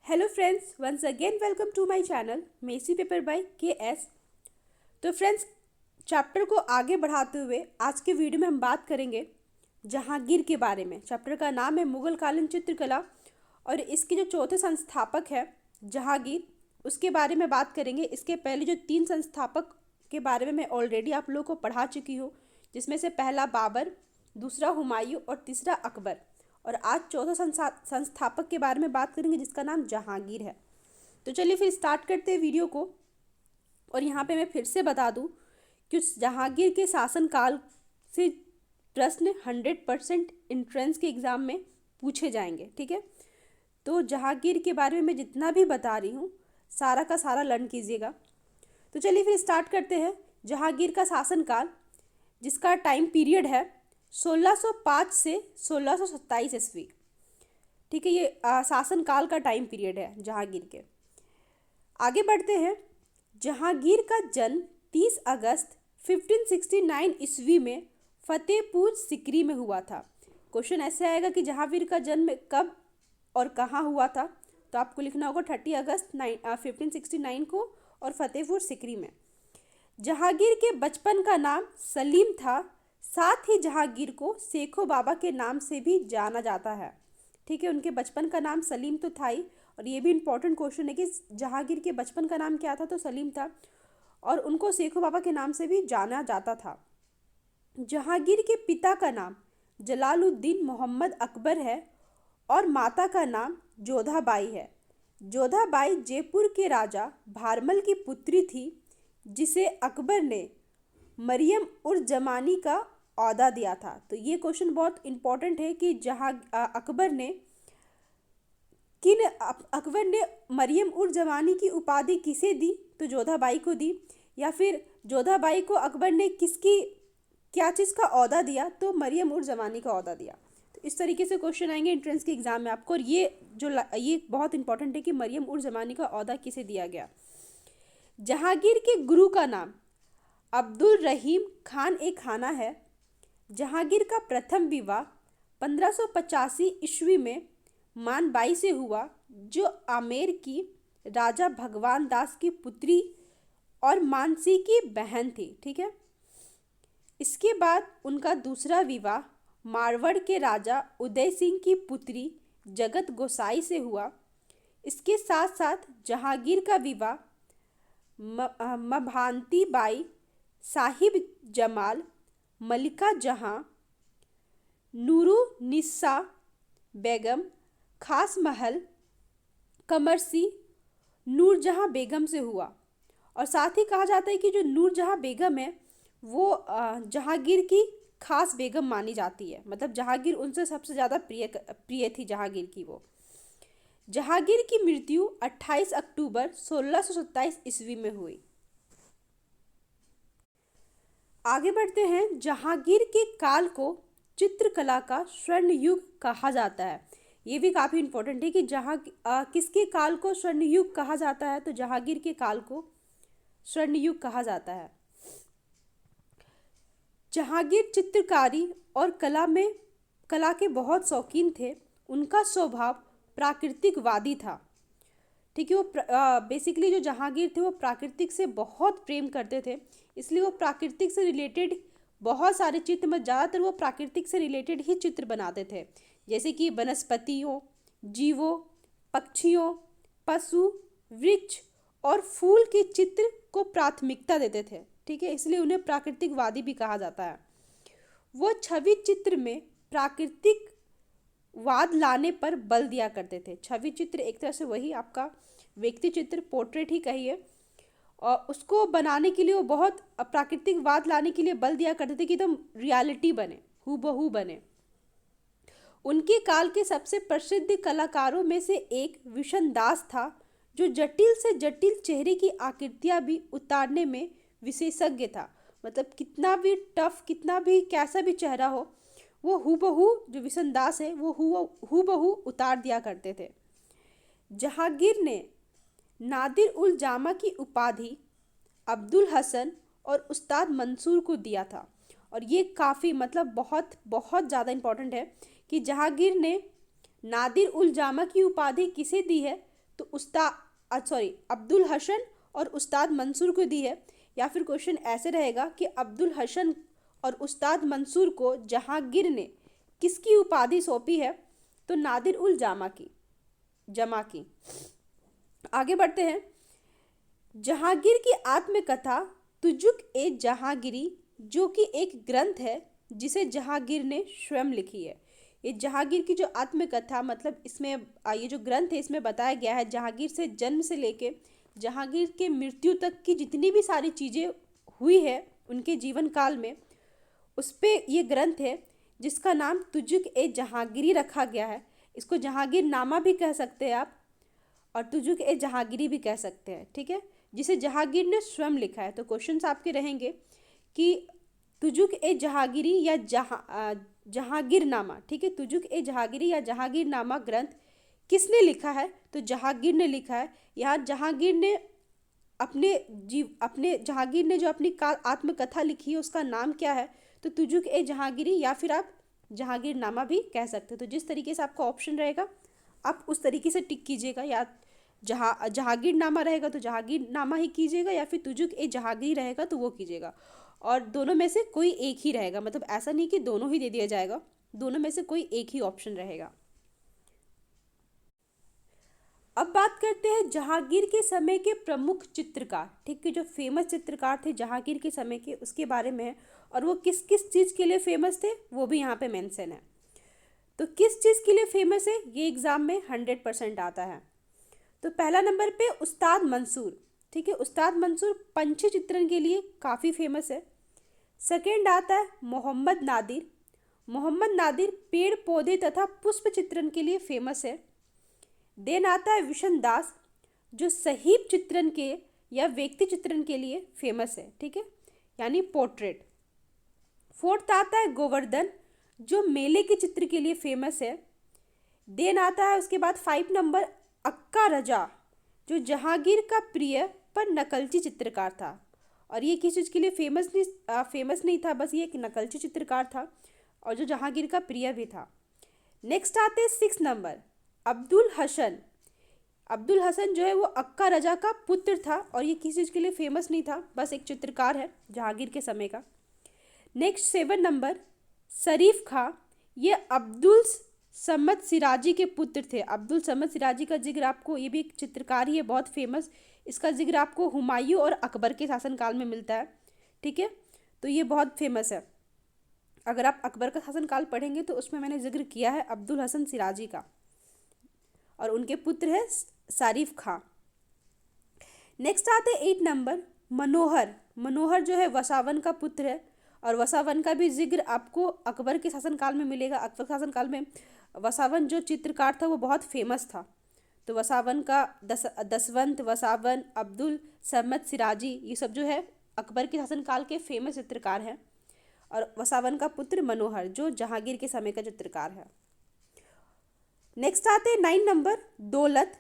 Hello friends, once again welcome to my channel messy paper by KS। तो friends, chapter को आगे बढ़ाते हुए आज के वीडियो में हम बात करेंगे जहांगीर के बारे में। चैप्टर का नाम है मुगल कालीन चित्रकला और इसके जो चौथे संस्थापक है जहांगीर, उसके बारे में बात करेंगे। इसके पहले जो 3 संस्थापक के बारे में मैं ऑलरेडी आप लोगों को पढ़ा चुकी हूँ, जिसमें से पहला बाबर, दूसरा हुमायूं और तीसरा अकबर। और आज चौथा संस्थापक के बारे में बात करेंगे जिसका नाम जहांगीर है। तो चलिए फिर स्टार्ट करते हैं वीडियो को। और यहाँ पे मैं फिर से बता दूँ कि उस जहांगीर के शासनकाल से प्रश्न 100% इंट्रेंस के एग्ज़ाम में पूछे जाएंगे, ठीक है। तो जहांगीर के बारे में मैं जितना भी बता रही हूँ सारा का सारा लर्न कीजिएगा। तो चलिए फिर स्टार्ट करते हैं। जहांगीर का शासनकाल, जिसका टाइम पीरियड है 1605 से 1627 ईस्वी, ठीक है। ये शासनकाल का टाइम पीरियड है जहांगीर के। आगे बढ़ते हैं। जहांगीर का जन्म 30 अगस्त 1569 ईस्वी में फतेहपुर सिकरी में हुआ था। क्वेश्चन ऐसे आएगा कि जहांगीर का जन्म कब और कहाँ हुआ था, तो आपको लिखना होगा 30 अगस्त 1569 को और फतेहपुर सिकरी में। जहांगीर के बचपन का नाम सलीम था। साथ ही जहांगीर को सेखो बाबा के नाम से भी जाना जाता है, ठीक है। उनके बचपन का नाम सलीम तो था ही, और ये भी इम्पोर्टेंट क्वेश्चन है कि जहांगीर के बचपन का नाम क्या था, तो सलीम था, और उनको सेखो बाबा के नाम से भी जाना जाता था। जहांगीर के पिता का नाम जलालुद्दीन मोहम्मद अकबर है और माता का नाम जोधाबाई है। जोधाबाई जयपुर के राजा भारमल की पुत्री थी, जिसे अकबर ने मरियम उर जमानी का औहदा दिया था। तो ये क्वेश्चन बहुत इंपॉर्टेंट है कि अकबर ने मरियम उर जमानी की उपाधि किसे दी, तो जोधाबाई को दी, या फिर जोधाबाई को अकबर ने किसकी क्या चीज़ का औहदा दिया, तो मरियम उर जमानी का औहदा दिया। तो इस तरीके से क्वेश्चन आएंगे एंट्रेंस के एग्जाम में आपको। और ये बहुत इंपॉर्टेंट है कि मरियम उर जमानी का औहदा किसे दिया गया। जहांगीर के गुरु का नाम अब्दुल रहीम खान ए खाना है। जहांगीर का प्रथम विवाह 1585 ईस्वी में मानबाई से हुआ, जो आमेर की राजा भगवान दास की पुत्री और मानसी की बहन थी, ठीक है। इसके बाद उनका दूसरा विवाह मारवाड़ के राजा उदय सिंह की पुत्री जगत गोसाई से हुआ। इसके साथ साथ जहांगीर का विवाह मभांती बाई, साहिब जमाल, मलिका जहां, नूरुन्निसा बेगम, खास महल, कमरसी, नूरजहां बेगम से हुआ। और साथ ही कहा जाता है कि जो नूरजहां बेगम है वो जहांगीर की खास बेगम मानी जाती है, मतलब जहांगीर उनसे सबसे ज़्यादा प्रिय थी जहांगीर की वो। जहांगीर की मृत्यु 28 अक्टूबर 1627 ईस्वी में हुई। आगे बढ़ते हैं। जहांगीर के काल को चित्रकला का स्वर्ण युग कहा जाता है। ये भी काफ़ी इंपॉर्टेंट है कि किसके काल को स्वर्ण युग कहा जाता है, तो जहांगीर के काल को स्वर्ण युग कहा जाता है। जहांगीर चित्रकारी और कला के बहुत शौकीन थे। उनका स्वभाव प्राकृतिकवादी था, ठीक है। वो बेसिकली जो जहांगीर थे वो प्राकृतिक से बहुत प्रेम करते थे, इसलिए वो प्राकृतिक से रिलेटेड बहुत सारे चित्र में ज़्यादातर वो प्राकृतिक से रिलेटेड ही चित्र बनाते थे, जैसे कि वनस्पतियों, जीवों, पक्षियों, पशु, वृक्ष और फूल के चित्र को प्राथमिकता देते थे, ठीक है। इसलिए उन्हें प्राकृतिकवादी भी कहा जाता है। वो छवि चित्र में प्राकृतिक वाद लाने पर बल दिया करते थे। छवि चित्र एक तरह से वही आपका व्यक्ति चित्र, पोर्ट्रेट ही कहिए, और उसको बनाने के लिए वो बहुत प्राकृतिक वाद लाने के लिए बल दिया करते थे कि एकदम रियलिटी बने, हूबहू बने। उनके काल के सबसे प्रसिद्ध कलाकारों में से एक विशन दास था, जो जटिल से जटिल चेहरे की आकृतियां भी उतारने में विशेषज्ञ था। मतलब कितना भी टफ, कितना भी कैसा भी चेहरा हो, वो हूबहू, जो विशन दास है वो हूबहू उतार दिया करते थे। जहांगीर ने नादिर उल जामा की उपाधि अब्दुल हसन और उस्ताद मंसूर को दिया था। और ये काफ़ी मतलब बहुत बहुत ज़्यादा इम्पोर्टेंट है कि जहांगीर ने नादिर उल जामा की उपाधि किसे दी है, तो तो अब्दुल हसन और उस्ताद मंसूर को दी है, या फिर क्वेश्चन ऐसे रहेगा कि अब्दुल हसन और उस्ताद मंसूर को जहांगीर ने किसकी उपाधि सौंपी है, तो नादिर उल जमा की। आगे बढ़ते हैं। जहांगीर की आत्मकथा तुजुक ए जहांगीरी, जो कि एक ग्रंथ है जिसे जहांगीर ने स्वयं लिखी है। ये जहांगीर की जो आत्मकथा, मतलब इसमें ये जो ग्रंथ है इसमें बताया गया है जहांगीर से जन्म से लेके जहांगीर के मृत्यु तक की जितनी भी सारी चीज़ें हुई है उनके जीवन काल में, उस पे ये ग्रंथ है जिसका नाम तुजुक ए जहांगीरी रखा गया है। इसको जहांगीर नामा भी कह सकते हैं आप, और तुजुक ए जहांगीरी भी कह सकते हैं, ठीक है, जिसे जहांगीर ने स्वयं लिखा है। तो क्वेश्चंस आपके रहेंगे कि तुजुक ए जहांगीरी या जहांगीरनामा, ठीक है, तुजुक ए जहांगीरी या जहांगीरनामा ग्रंथ किसने लिखा है, तो जहांगीर ने लिखा है। यहाँ जहांगीर ने जहांगीर ने जो अपनी आत्मकथा लिखी है उसका नाम क्या है, तो तुजुक ए जहांगीरी, या फिर आप जहांगीरनामा भी कह सकते हो। तो जिस तरीके से आपका ऑप्शन रहेगा आप उस तरीके से टिक कीजिएगा, या जहांगीरनामा रहेगा तो जहांगीरनामा ही कीजिएगा, या फिर तुजुक ए जहांगीरी रहेगा तो वो कीजिएगा। और दोनों में से कोई एक ही रहेगा, मतलब ऐसा नहीं कि दोनों ही दे दिया जाएगा, दोनों में से कोई एक ही ऑप्शन रहेगा। अब बात करते हैं जहांगीर के समय के प्रमुख चित्रकार, ठीक है, जो फेमस चित्रकार थे जहांगीर के समय के, उसके बारे में है। और वो किस किस चीज़ के लिए फेमस थे वो भी यहाँ पे मेंशन है। तो किस चीज़ के लिए फेमस है ये एग्ज़ाम में 100% आता है। तो पहला नंबर पे उस्ताद मंसूर, ठीक है, उस्ताद मंसूर पंछी चित्रण के लिए काफ़ी फेमस है। सेकेंड आता है मोहम्मद नादिर, मोहम्मद नादिर पेड़ पौधे तथा पुष्प चित्रण के लिए फेमस है। देन आता है विशन दास, जो साहिब चित्रण के या व्यक्ति चित्रण के लिए फेमस है, ठीक है, यानी पोर्ट्रेट। फोर्थ आता है गोवर्धन, जो मेले के चित्र के लिए फेमस है। देन आता है उसके बाद 5 नंबर अक्का रजा, जो जहांगीर का प्रिय पर नकलची चित्रकार था, और ये किस चीज़ के लिए फेमस नहीं था, बस ये एक नकलची चित्रकार था और जो जहांगीर का प्रिय भी था। नेक्स्ट आते हैं 6 नंबर अब्दुल हसन। अब्दुल हसन जो है वो अक्का रजा का पुत्र था, और ये किसी चीज़ के लिए फेमस नहीं था, बस एक चित्रकार है जहांगीर के समय का। नेक्स्ट 7 नंबर शरीफ खां, ये अब्दुल समद सिराजी के पुत्र थे। अब्दुल समद सिराजी का जिक्र आपको, ये भी एक चित्रकार ही है बहुत फेमस, इसका जिक्र आपको हुमायूं और अकबर के शासनकाल में मिलता है, ठीक है, तो ये बहुत फेमस है। अगर आप अकबर का शासनकाल पढ़ेंगे तो उसमें मैंने जिक्र किया है अब्दुल हसन सिराजी का, और उनके पुत्र है शरीफ खां। नेक्स्ट आते हैं 8 नंबर मनोहर। मनोहर जो है वसावन का पुत्र है, और वसावन का भी जिक्र आपको अकबर के शासनकाल में मिलेगा। अकबर शासनकाल में वसावन जो चित्रकार था वो बहुत फेमस था। तो वसावन का दसवंत वसावन, अब्दुल समद सिराजी, ये सब जो है अकबर के शासनकाल के फेमस चित्रकार हैं। और वसावन का पुत्र मनोहर जो जहांगीर के समय का चित्रकार है। नेक्स्ट आते हैं 9 नंबर दौलत,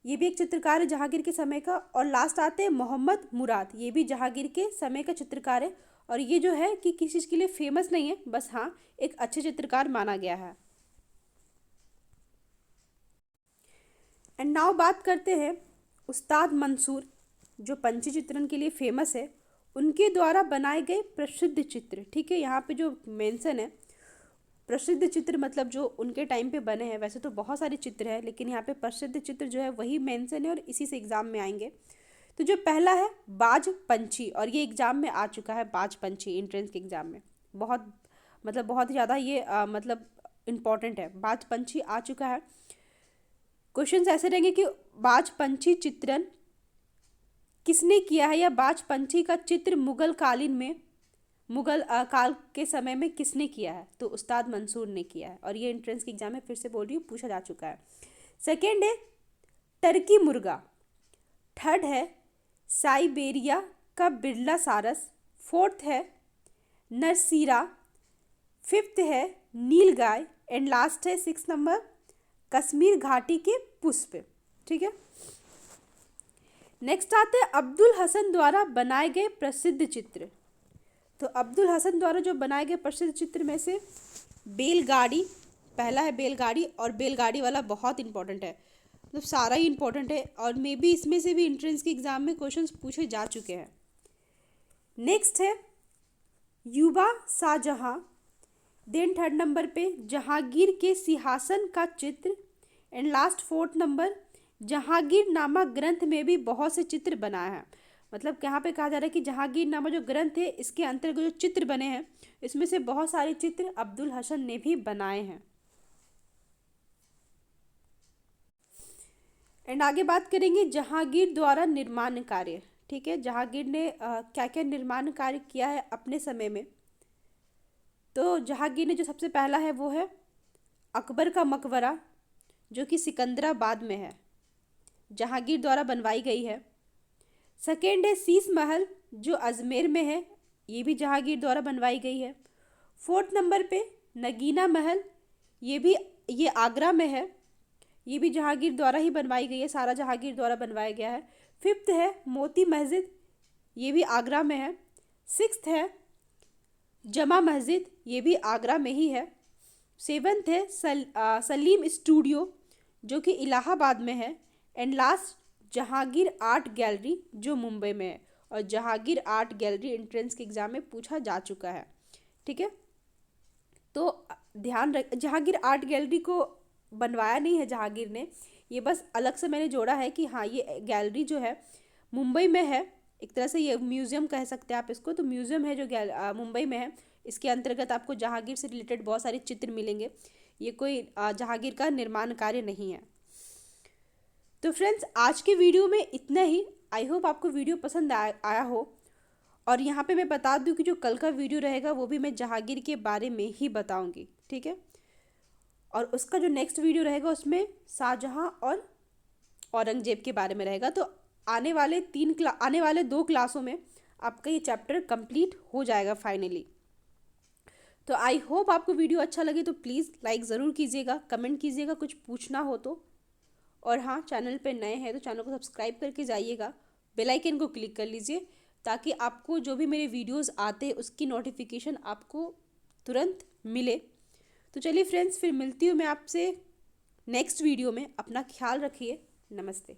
ये भी एक चित्रकार है जहांगीर के समय का। और लास्ट आते हैं मोहम्मद मुराद, ये भी जहांगीर के समय का चित्रकार है, और ये जो है कि किसी चीज़ के लिए फेमस नहीं है, बस हाँ एक अच्छे चित्रकार माना गया है। एंड नाउ बात करते हैं उस्ताद मंसूर, जो पंछी चित्रण के लिए फेमस है, उनके द्वारा बनाए गए प्रसिद्ध चित्र, ठीक है, यहाँ पे जो मेंशन है प्रसिद्ध चित्र मतलब जो उनके टाइम पे बने हैं। वैसे तो बहुत सारे चित्र हैं, लेकिन यहाँ पे प्रसिद्ध चित्र जो है वही मेंशन है, और इसी से एग्जाम में आएंगे। तो जो पहला है बाज पंछी, और ये एग्जाम में आ चुका है, बाज पंछी एंट्रेंस के एग्जाम में बहुत ही ज़्यादा ये मतलब इम्पॉर्टेंट है, बाज पंछी आ चुका है। क्वेश्चंस ऐसे रहेंगे कि बाज पंछी चित्रण किसने किया है, या बाज पंछी का चित्र मुगल काल के समय में किसने किया है, तो उस्ताद मंसूर ने किया है, और ये एंट्रेंस के एग्जाम में फिर से बोल रही हूँ पूछा जा चुका है। सेकेंड है टर्की मुर्गा। थर्ड है साइबेरिया का बिरला सारस। फोर्थ है नरसीरा। फिफ्थ है नीलगाय। एंड लास्ट है 6 नंबर कश्मीर घाटी के पुष्प, ठीक है। नेक्स्ट आते हैं अब्दुल हसन द्वारा बनाए गए प्रसिद्ध चित्र। तो अब्दुल हसन द्वारा जो बनाए गए प्रसिद्ध चित्र में से बैलगाड़ी, पहला है बैलगाड़ी, और बैलगाड़ी वाला बहुत इंपॉर्टेंट है। मतलब सारा ही इम्पोर्टेंट है और मे बी इसमें से भी एंट्रेंस के एग्ज़ाम में क्वेश्चंस पूछे जा चुके हैं। नेक्स्ट है युवा शाहजहां। देन थर्ड नंबर पे जहांगीर के सिंहासन का चित्र। And last fourth number Jahangir नामक ग्रंथ में भी बहुत से चित्र बनाए हैं। मतलब यहाँ पे कहा जा रहा है कि जहांगीर नामक जो ग्रंथ है इसके अंतर्गत जो चित्र बने हैं इसमें से बहुत सारे चित्र अब्दुल हसन ने भी बनाए हैं। एंड आगे बात करेंगे जहांगीर द्वारा निर्माण कार्य। ठीक है, जहांगीर ने क्या क्या निर्माण कार्य किया है अपने समय में। तो जहांगीर ने जो सबसे पहला है वो है अकबर का मकबरा, जो कि सिकंदराबाद में है, जहांगीर द्वारा बनवाई गई है। सेकेंड है शीश महल, जो अजमेर में है, ये भी जहांगीर द्वारा बनवाई गई है। फोर्थ नंबर पे नगीना महल, ये आगरा में है, ये भी जहांगीर द्वारा ही बनवाई गई है, सारा जहांगीर द्वारा बनवाया गया है। फिफ्थ है मोती मस्जिद, ये भी आगरा में है। सिक्स्थ है जमा मस्जिद, ये भी आगरा में ही है। सेवन्थ है सलीम स्टूडियो, जो कि इलाहाबाद में है। And last Jahangir art gallery, जो मुंबई में है। और जहांगीर आर्ट गैलरी एंट्रेंस के एग्ज़ाम में पूछा जा चुका है। ठीक है, तो ध्यान रख, जहांगीर आर्ट गैलरी को बनवाया नहीं है जहांगीर ने, ये बस अलग से मैंने जोड़ा है कि हाँ ये गैलरी जो है मुंबई में है। एक तरह से ये म्यूज़ियम कह सकते हैं आप इसको, तो म्यूज़ियम है जो मुंबई में है। इसके अंतर्गत आपको जहांगीर से रिलेटेड बहुत सारे चित्र मिलेंगे। ये कोई जहांगीर का निर्माण कार्य नहीं है। तो फ्रेंड्स आज के वीडियो में इतना ही। आई होप आपको वीडियो पसंद आया हो। और यहाँ पे मैं बता दूँ कि जो कल का वीडियो रहेगा वो भी मैं जहांगीर के बारे में ही बताऊँगी। ठीक है, और उसका जो नेक्स्ट वीडियो रहेगा उसमें शाहजहां और औरंगजेब के बारे में रहेगा। तो आने वाले 2 क्लासों में आपका ये चैप्टर कंप्लीट हो जाएगा फाइनली। तो आई होप आपको वीडियो अच्छा लगे तो प्लीज़ लाइक ज़रूर कीजिएगा, कमेंट कीजिएगा कुछ पूछना हो तो। और हाँ, चैनल पे नए हैं तो चैनल को सब्सक्राइब करके जाइएगा, बेल आइकन को क्लिक कर लीजिए ताकि आपको जो भी मेरे वीडियोस आते हैं उसकी नोटिफिकेशन आपको तुरंत मिले। तो चलिए फ्रेंड्स, फिर मिलती हूँ मैं आपसे नेक्स्ट वीडियो में। अपना ख्याल रखिए। नमस्ते।